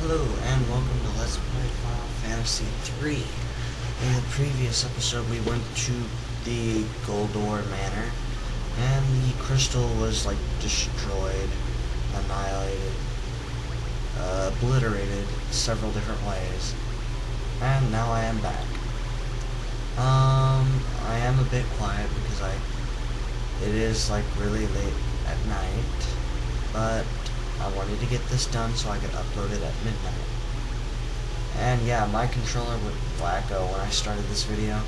Hello and welcome to Let's Play Final Fantasy 3. In the previous episode we went to the Goldor Manor and the crystal was like destroyed, annihilated, obliterated several different ways. And now I am back. I am a bit quiet because it is like really late at night, but I wanted to get this done so I could upload it at midnight. And yeah, my controller went wacko when I started this video.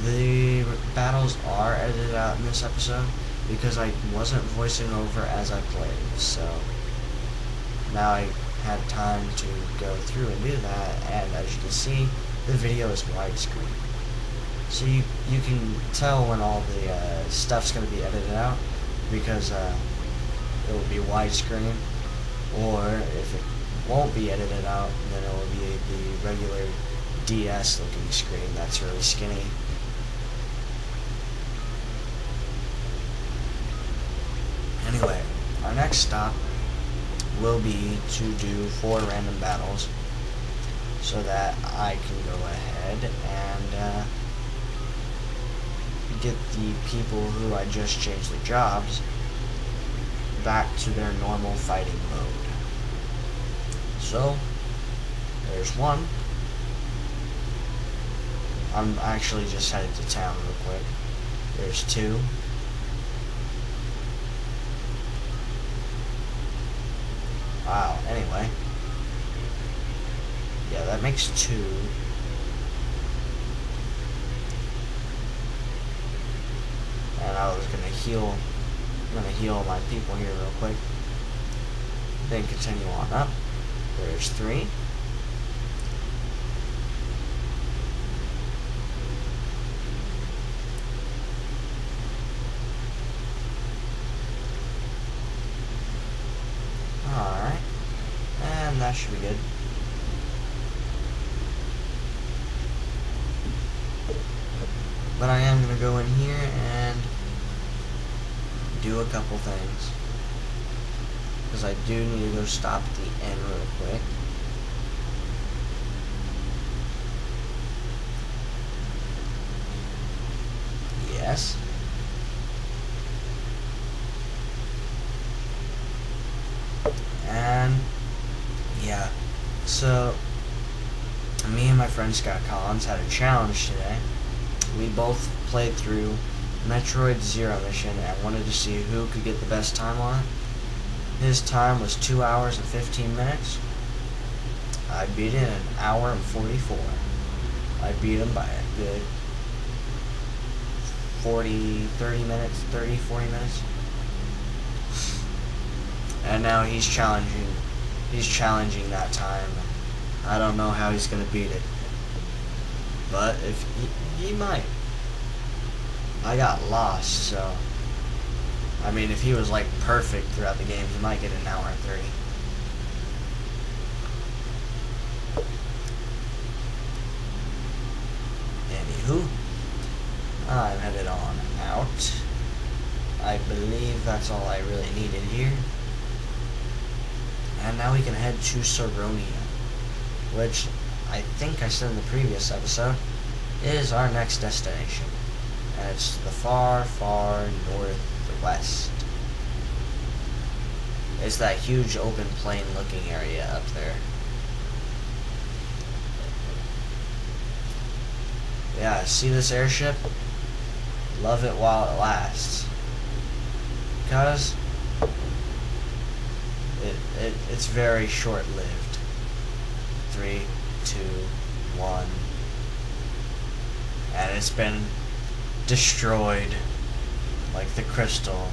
The battles are edited out in this episode because I wasn't voicing over as I played, so now I had time to go through and do that, and as you can see, the video is widescreen. So you can tell when all the stuff's going to be edited out because it will be widescreen, or if it won't be edited out, then it will be the regular DS looking screen that's really skinny. Anyway, our next stop will be to do 4 random battles so that I can go ahead and get the people who I just changed their jobs back to their normal fighting mode. So, there's one. I'm actually just headed to town real quick. There's 2. Wow, anyway. Yeah, that makes 2. And I was gonna heal. I'm going to heal my people here real quick. Then continue on up. There's 3. Alright. And that should be good. But I am going to go in here and do a couple things, because I do need to go stop at the end real quick. Yes. And yeah, so me and my friend Scott Collins had a challenge today. We both played through Metroid Zero mission and wanted to see who could get the best time on it. His time was 2 hours and 15 minutes. I beat it in 1 hour and 44. I beat him by a good 40 minutes. And now he's challenging that time. I don't know how he's gonna beat it, but if he might. I got lost, so I mean, if he was like perfect throughout the game, he might get an 1 hour and 30. Anywho, I'm headed on out. I believe that's all I really needed here. And now we can head to Saronia, which I think I said in the previous episode is our next destination. And it's the far, far northwest. It's that huge open plain looking area up there. Yeah, see this airship? Love it while it lasts. Because it's very short-lived. 3, 2, 1. And it's been destroyed like the crystal.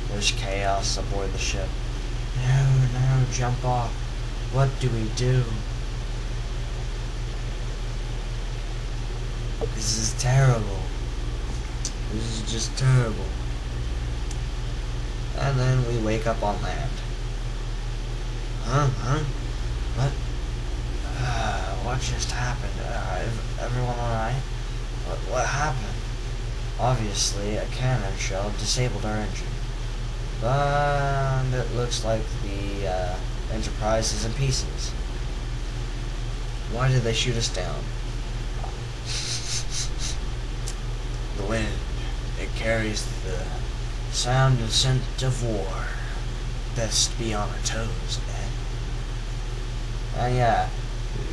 There's chaos aboard the ship. No, jump off. What do we do? This is terrible. This is just terrible. And then we wake up on land. Huh? What? What just happened? Everyone alright? What happened? Obviously, a cannon shell disabled our engine. But it looks like the Enterprise is in pieces. Why did they shoot us down? The wind, it carries the sound and scent of war. Best be on our toes, man. And yeah,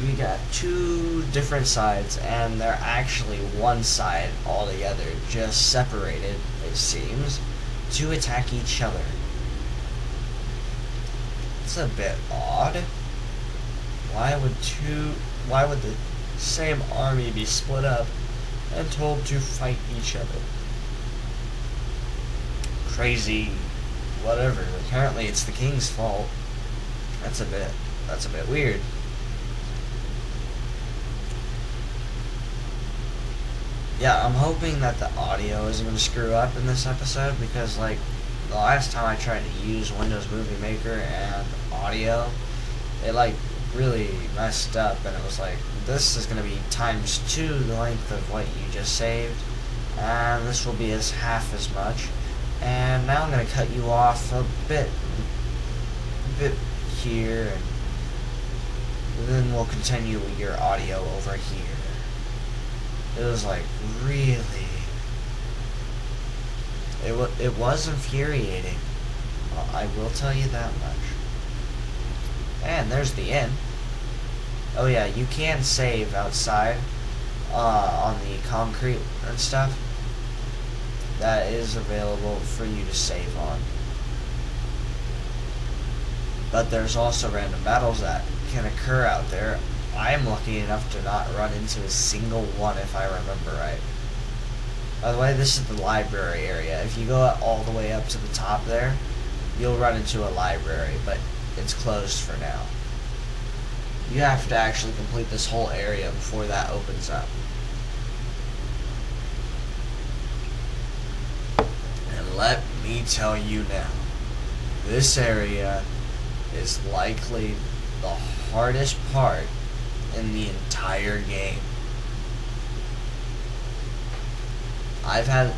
we got two different sides, and they're actually one side altogether, just separated, it seems, to attack each other. It's a bit odd. Why would the same army be split up and told to fight each other? Crazy. Whatever. Apparently it's the king's fault. That's a bit weird. Yeah, I'm hoping that the audio isn't going to screw up in this episode, because like the last time I tried to use Windows Movie Maker and audio, it like really messed up, and it was like, this is going to be ×2 the length of what you just saved, and this will be as half as much, and now I'm going to cut you off a bit here, and then we'll continue with your audio over here. It was like really, it was infuriating. Well, I will tell you that much. And there's the end. Oh yeah, you can save outside on the concrete and stuff. That is available for you to save on. But there's also random battles that can occur out there. I am lucky enough to not run into a single one, if I remember right. By the way, this is the library area. If you go all the way up to the top there, you'll run into a library, but it's closed for now. You have to actually complete this whole area before that opens up. And let me tell you now, this area is likely the hardest part in the entire game. I've had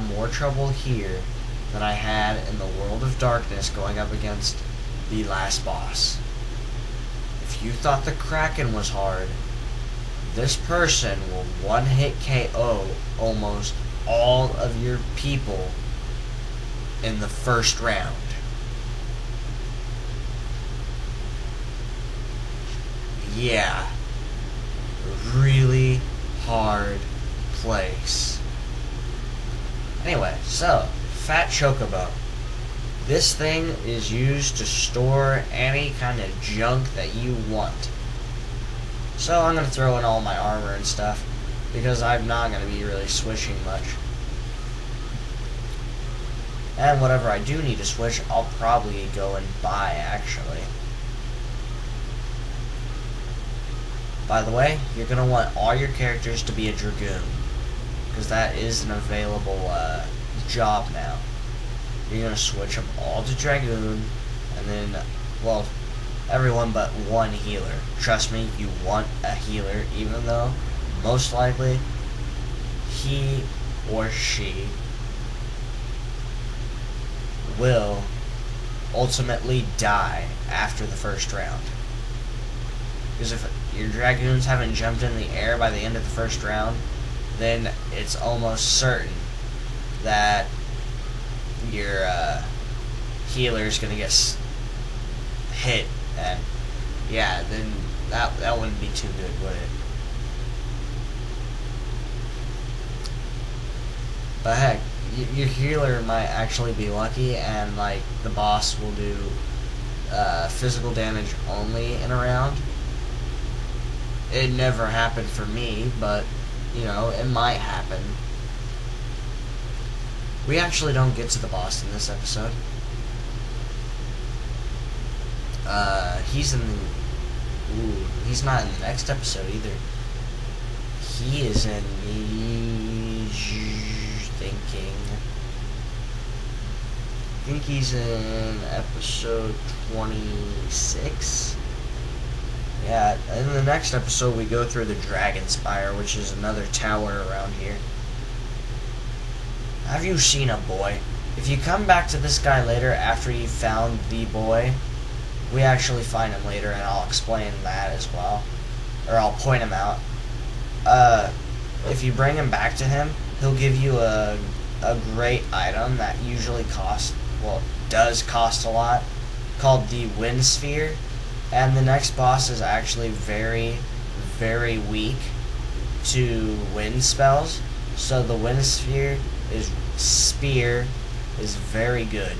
more trouble here than I had in the World of Darkness going up against the last boss. If you thought the Kraken was hard, this person will one-hit KO almost all of your people in the first round. Yeah, really hard place. Anyway, so, Fat Chocobo. This thing is used to store any kind of junk that you want. So I'm going to throw in all my armor and stuff, because I'm not going to be really switching much. And whatever I do need to switch, I'll probably go and buy, actually. By the way, you're going to want all your characters to be a Dragoon, because that is an available job now. You're going to switch them all to Dragoon, and then, well, everyone but one healer. Trust me, you want a healer, even though most likely he or she will ultimately die after the first round. Because if your Dragoons haven't jumped in the air by the end of the first round, then it's almost certain that your healer's gonna get hit, and yeah, then that wouldn't be too good, would it? But heck, your healer might actually be lucky, and like the boss will do physical damage only in a round. It never happened for me, but you know, it might happen. We actually don't get to the boss in this episode. He's in the... Ooh, he's not in the next episode either. He is in the... thinking... I think he's in episode 26? Yeah, in the next episode we go through the Dragon Spire, which is another tower around here. Have you seen a boy? If you come back to this guy later after you found the boy, we actually find him later, and I'll explain that as well. Or I'll point him out. If you bring him back to him, he'll give you a great item that usually costs, well, does cost a lot, called the Wind Sphere. And the next boss is actually very, very weak to wind spells. So the Wind Sphere is very good.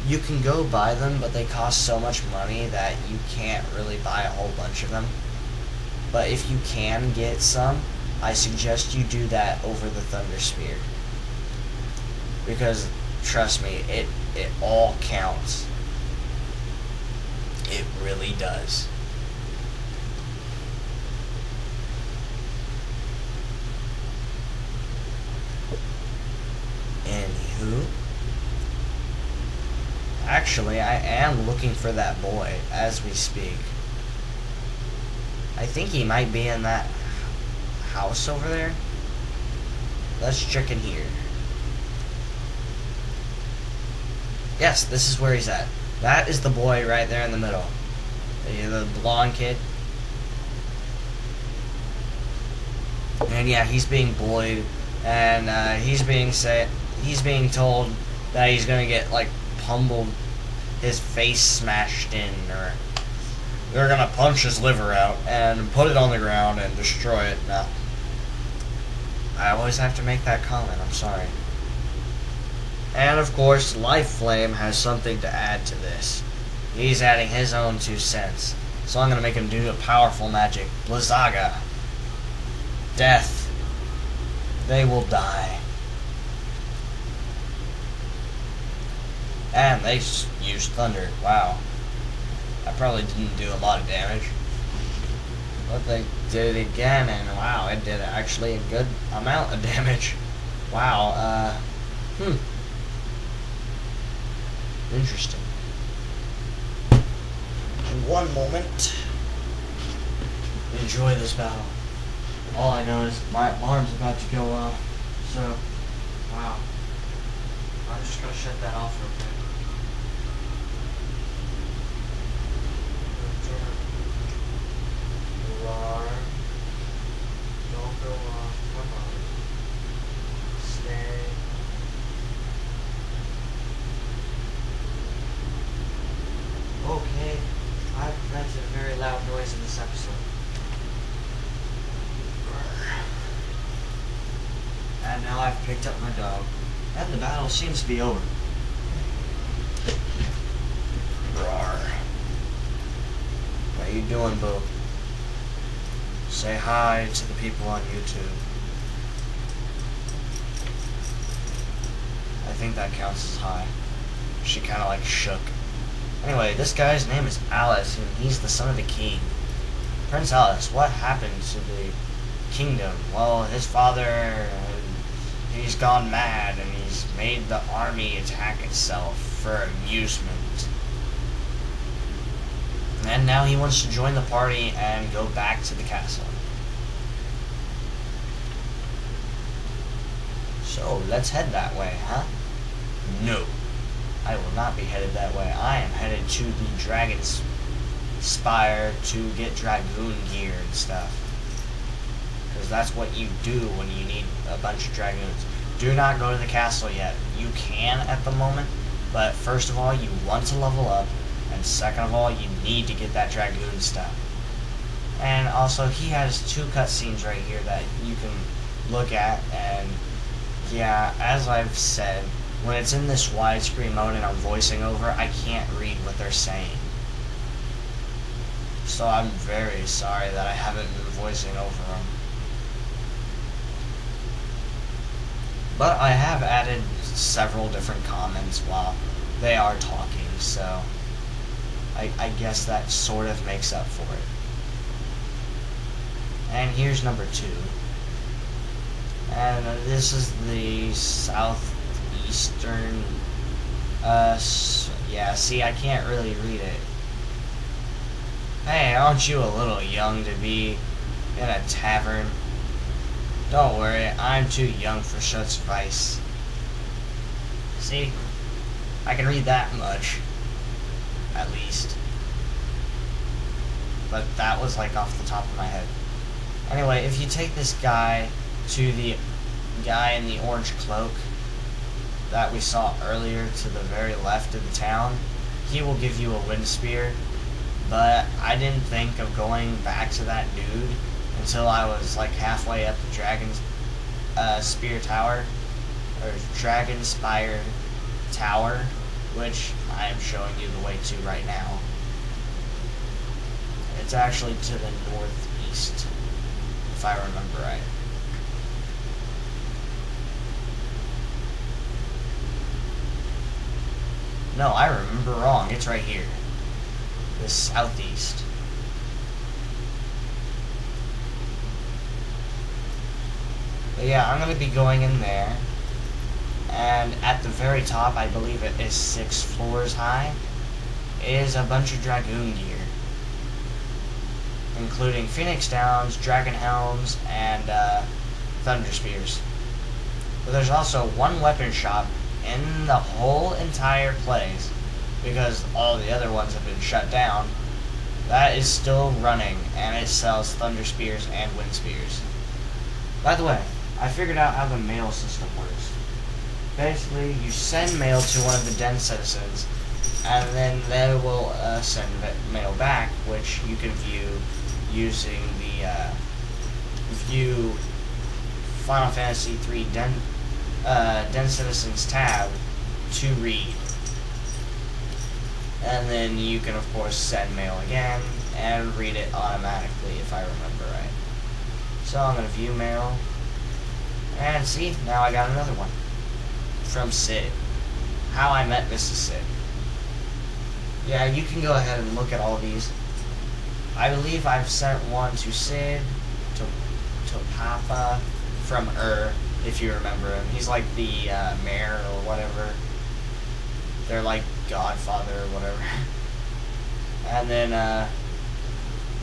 You can go buy them, but they cost so much money that you can't really buy a whole bunch of them. But if you can get some, I suggest you do that over the Thunder Spear. Because, trust me, it all counts. It really does. Anywho, actually, I am looking for that boy as we speak. I think he might be in that house over there. Let's check in here. Yes, this is where he's at. That is the boy right there in the middle. The blonde kid. And yeah, he's being bullied, and he's being told that he's gonna get like pummeled, his face smashed in, or they're gonna punch his liver out and put it on the ground and destroy it. No, I always have to make that comment. I'm sorry. And of course, Life Flame has something to add to this. He's adding his own 2 cents. So I'm gonna make him do a powerful magic. Blizzaga. Death. They will die. And they used thunder. Wow. I probably didn't do a lot of damage. But they did it again, and wow, it did actually a good amount of damage. Wow, Interesting. In one moment, enjoy this battle. All I know is my alarm's about to go off, so, wow. I'm just gonna shut that off real quick. Alarm. Don't go off. Come on. Stay. Okay, I prevented a very loud noise in this episode. And now I've picked up my dog, and the battle seems to be over. Roar. What you doing, boo? Say hi to the people on YouTube. I think that counts as hi. She kinda like shook. Anyway, this guy's name is Alus, and he's the son of the king. Prince Alus, what happened to the kingdom? Well, his father, he's gone mad, and he's made the army attack itself for amusement. And now he wants to join the party and go back to the castle. So, let's head that way, huh? No. I will not be headed that way. I am headed to the Dragon's Spire to get Dragoon gear and stuff. Because that's what you do when you need a bunch of Dragoons. Do not go to the castle yet. You can at the moment, but first of all, you want to level up, and second of all, you need to get that Dragoon stuff. And also, he has 2 cutscenes right here that you can look at, and yeah, as I've said, when it's in this widescreen mode and I'm voicing over, I can't read what they're saying. So I'm very sorry that I haven't been voicing over them. But I have added several different comments while they are talking, so I guess that sort of makes up for it. And here's number 2. And this is the southeastern, yeah, see, I can't really read it. Hey, aren't you a little young to be in a tavern? Don't worry, I'm too young for such vice. See? I can read that much. At least. But that was like off the top of my head. Anyway, if you take this guy to the guy in the orange cloak that we saw earlier to the very left of the town, he will give you a wind spear. But I didn't think of going back to that dude until I was like halfway up the dragon's spear tower, or dragon spire tower, which I am showing you the way to right now. It's actually to the northeast, if I remember right. No, I remember wrong. It's right here. The southeast. But yeah, I'm going to be going in there. And at the very top, I believe it is 6 floors high, is a bunch of Dragoon gear. Including Phoenix Downs, Dragon Helms, and Thunder Spears. But there's also one weapon shop in the whole entire place, because all the other ones have been shut down, that is still running, and it sells Thunder Spears and Wind Spears. By the way, I figured out how the mail system works. Basically, you send mail to one of the den citizens, and then they will send mail back, which you can view using the View Final Fantasy III Den Citizens tab to read. And then you can, of course, send mail again and read it automatically, if I remember right. So I'm going to view mail. And see, now I got another one. From Sid. How I Met Mrs. Sid. Yeah, you can go ahead and look at all these. I believe I've sent one to Sid, to Papa, from if you remember him. He's like the mayor or whatever. They're like Godfather or whatever. And then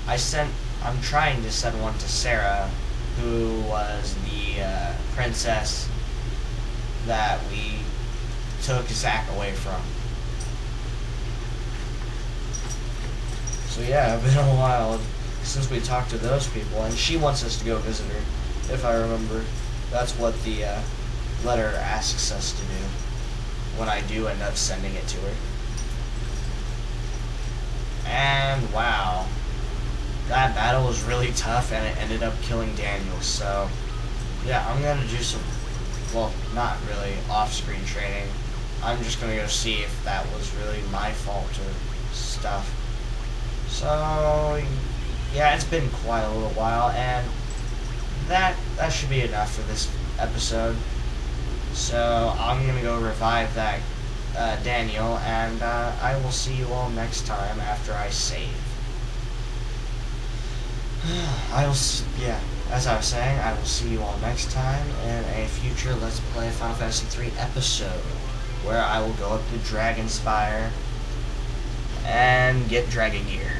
I'm trying to send one to Sarah, who was the princess that we took Zack away from. So yeah, it's been a while since we talked to those people, and she wants us to go visit her, if I remember. That's what the letter asks us to do, when I do end up sending it to her. And wow, that battle was really tough, and it ended up killing Daniel. So yeah, I'm gonna do some, well, not really off-screen training. I'm just gonna go see if that was really my fault or stuff. So yeah, it's been quite a little while, and that should be enough for this episode. So I'm gonna go revive that Daniel, and I will see you all next time after I save. Yeah, as I was saying, I will see you all next time in a future Let's Play Final Fantasy III episode, where I will go up to Dragon Spire and get dragon gear.